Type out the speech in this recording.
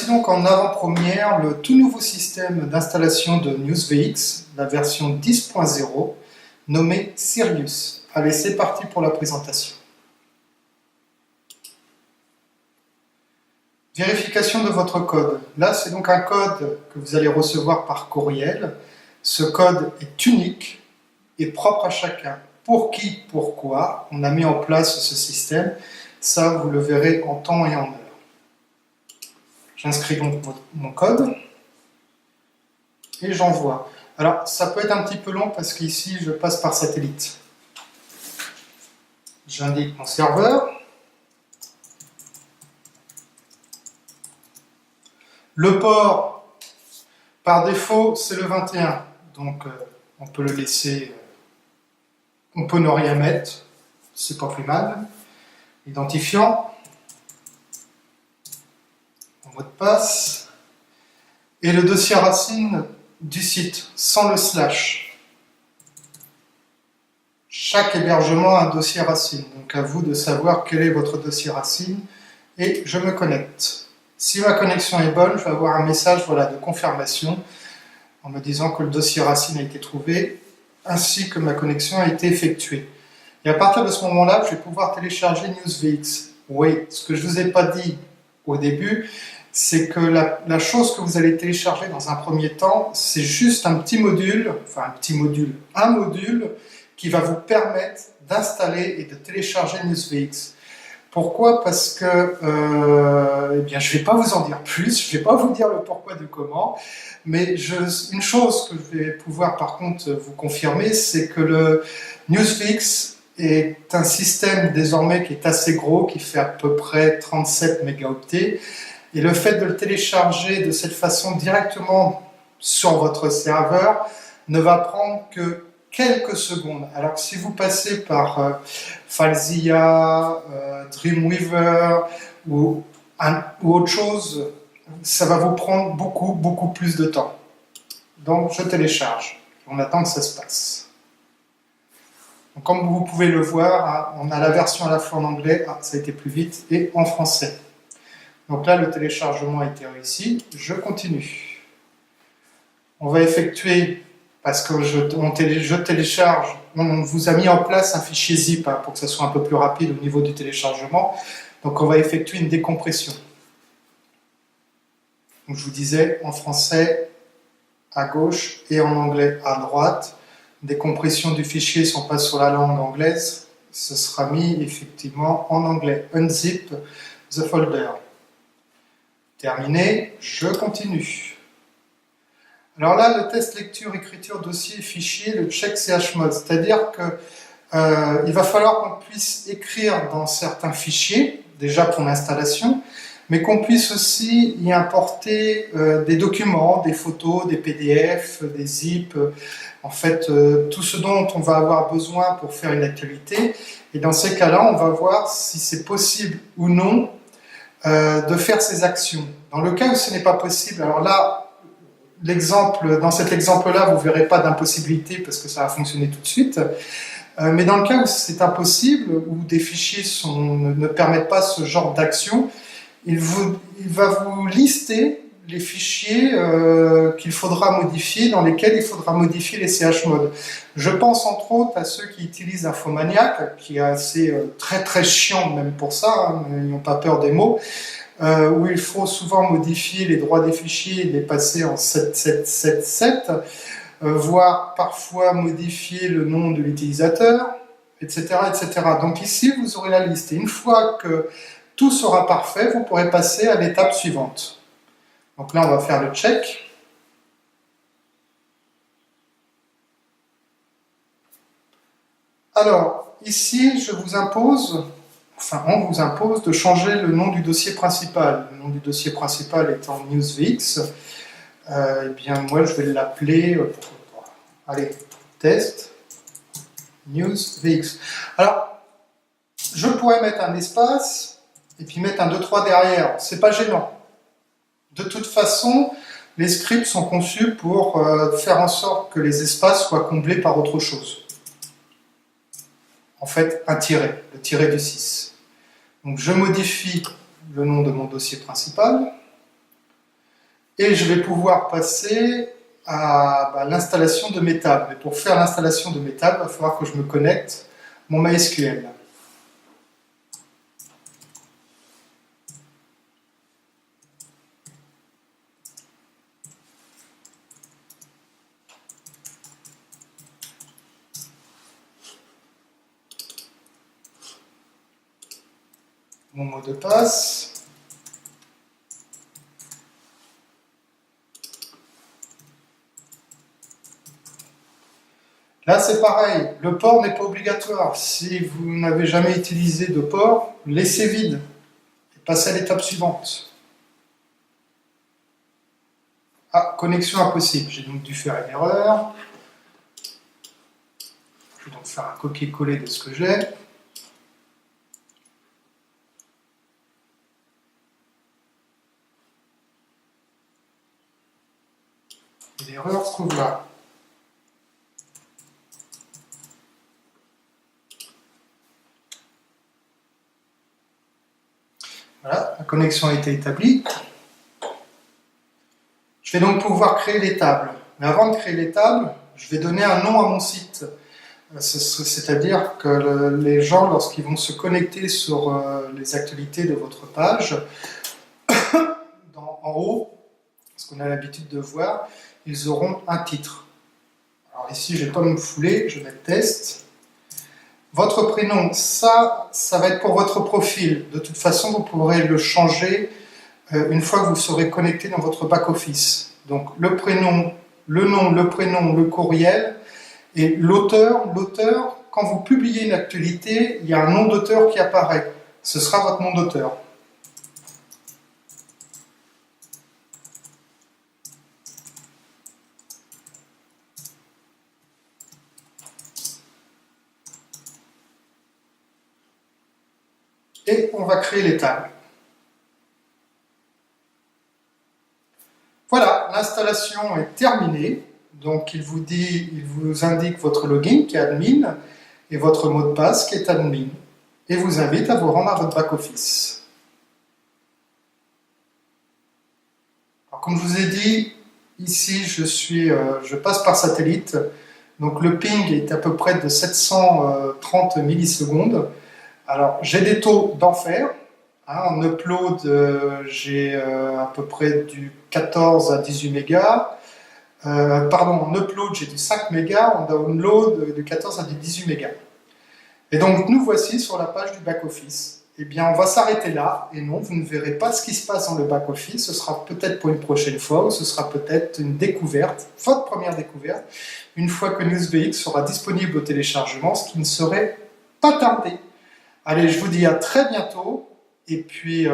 Voici donc en avant-première le tout nouveau système d'installation de NewsVX, la version 10.0, nommé Sirius. Allez, c'est parti pour la présentation. Vérification de votre code. Là, c'est donc un code que vous allez recevoir par courriel. Ce code est unique et propre à chacun. Pour qui, pourquoi on a mis en place ce système, ça vous le verrez en temps et en heure. J'inscris donc mon code et j'envoie. Alors, ça peut être un petit peu long parce qu'ici, je passe par satellite. J'indique mon serveur. Le port, par défaut, c'est le 21. Donc, on peut le laisser, on peut ne rien mettre, c'est pas plus mal. Identifiant. Mot de passe, et le dossier racine du site, sans le slash. Chaque hébergement a un dossier racine, donc à vous de savoir quel est votre dossier racine, et je me connecte. Si ma connexion est bonne, je vais avoir un message de confirmation en me disant que le dossier racine a été trouvé, ainsi que ma connexion a été effectuée. Et à partir de ce moment-là, je vais pouvoir télécharger NewsVX. Oui, ce que je ne vous ai pas dit au début, c'est que la chose que vous allez télécharger dans un premier temps, c'est juste un module qui va vous permettre d'installer et de télécharger NewsVX. Pourquoi? Parce que je ne vais pas vous en dire plus, je ne vais pas vous dire le pourquoi du comment, mais une chose que je vais pouvoir par contre vous confirmer, c'est que le NewsVX est un système désormais qui est assez gros, qui fait à peu près 37 mégaoctets. Et le fait de le télécharger de cette façon directement sur votre serveur ne va prendre que quelques secondes. Alors que si vous passez par FileZilla, Dreamweaver ou autre chose, ça va vous prendre beaucoup plus de temps. Donc je télécharge. On attend que ça se passe. Donc, comme vous pouvez le voir, on a la version à la fois en anglais, ça a été plus vite, et en français. Donc là, le téléchargement a été réussi. Je continue. On va effectuer, parce que je télécharge, on vous a mis en place un fichier zip pour que ça soit un peu plus rapide au niveau du téléchargement. Donc on va effectuer une décompression. Donc je vous disais, en français à gauche et en anglais à droite. Décompression du fichier si on passe sur la langue anglaise, ce sera mis effectivement en anglais. Unzip the folder. Terminé, je continue. Alors là, le test lecture, écriture, dossier, fichier, le check chmod, c'est-à-dire que il va falloir qu'on puisse écrire dans certains fichiers, déjà pour l'installation, mais qu'on puisse aussi y importer des documents, des photos, des PDF, des zip, en fait, tout ce dont on va avoir besoin pour faire une activité. Et dans ces cas-là, on va voir si c'est possible ou non de faire ces actions. Dans le cas où ce n'est pas possible, alors là, dans cet exemple-là, vous ne verrez pas d'impossibilité parce que ça va fonctionner tout de suite. Mais dans le cas où c'est impossible, où des fichiers ne permettent pas ce genre d'action, il va vous lister les fichiers qu'il faudra modifier, dans lesquels il faudra modifier les chmod. Je pense entre autres à ceux qui utilisent Infomaniac, qui est assez très chiant même pour ça, ils n'ont pas peur des mots, où il faut souvent modifier les droits des fichiers et les passer en 7777, voire parfois modifier le nom de l'utilisateur, etc., etc. Donc ici, vous aurez la liste. Et une fois que tout sera parfait, vous pourrez passer à l'étape suivante. Donc là, on va faire le check. Alors, ici, on vous impose de changer le nom du dossier principal. Le nom du dossier principal étant NewsVX. Eh bien, moi, je vais l'appeler, allez, test NewsVX. Alors, je pourrais mettre un espace et puis mettre un 2-3 derrière. C'est pas gênant. De toute façon, les scripts sont conçus pour faire en sorte que les espaces soient comblés par autre chose. En fait, un tiret, le tiret du 6. Donc je modifie le nom de mon dossier principal. Et je vais pouvoir passer à l'installation de mes tables. Mais pour faire l'installation de mes tables, il va falloir que je me connecte mon MySQL. Mon mot de passe. Là, c'est pareil, le port n'est pas obligatoire. Si vous n'avez jamais utilisé de port, laissez vide et passez à l'étape suivante. Ah, connexion impossible. J'ai donc dû faire une erreur. Je vais donc faire un copier-coller de ce que j'ai. Et l'erreur se trouve là. Voilà, la connexion a été établie. Je vais donc pouvoir créer les tables. Mais avant de créer les tables, je vais donner un nom à mon site. C'est-à-dire que les gens, lorsqu'ils vont se connecter sur les actualités de votre page, en haut, ce qu'on a l'habitude de voir, ils auront un titre. Alors ici, je ne vais pas me fouler, je vais mettre test. Votre prénom, ça va être pour votre profil. De toute façon, vous pourrez le changer une fois que vous serez connecté dans votre back-office. Donc le prénom, le nom, le prénom, le courriel et l'auteur. L'auteur, quand vous publiez une actualité, il y a un nom d'auteur qui apparaît. Ce sera votre nom d'auteur. Et on va créer les tables. Voilà, l'installation est terminée. Donc il vous indique votre login qui est admin et votre mot de passe qui est admin. Et vous invite à vous rendre à votre back-office. Alors comme je vous ai dit, ici je passe par satellite. Donc le ping est à peu près de 730 millisecondes. Alors, j'ai des taux d'enfer. En upload, j'ai à peu près du 14 à 18 mégas. En upload, j'ai du 5 mégas. En download, du 14 à 18 mégas. Et donc, nous voici sur la page du back-office. Eh bien, on va s'arrêter là. Et non, vous ne verrez pas ce qui se passe dans le back-office. Ce sera peut-être pour une prochaine fois, ou ce sera peut-être une découverte, votre première découverte, une fois que NewsVX sera disponible au téléchargement, ce qui ne serait pas tardé. Allez, je vous dis à très bientôt, et puis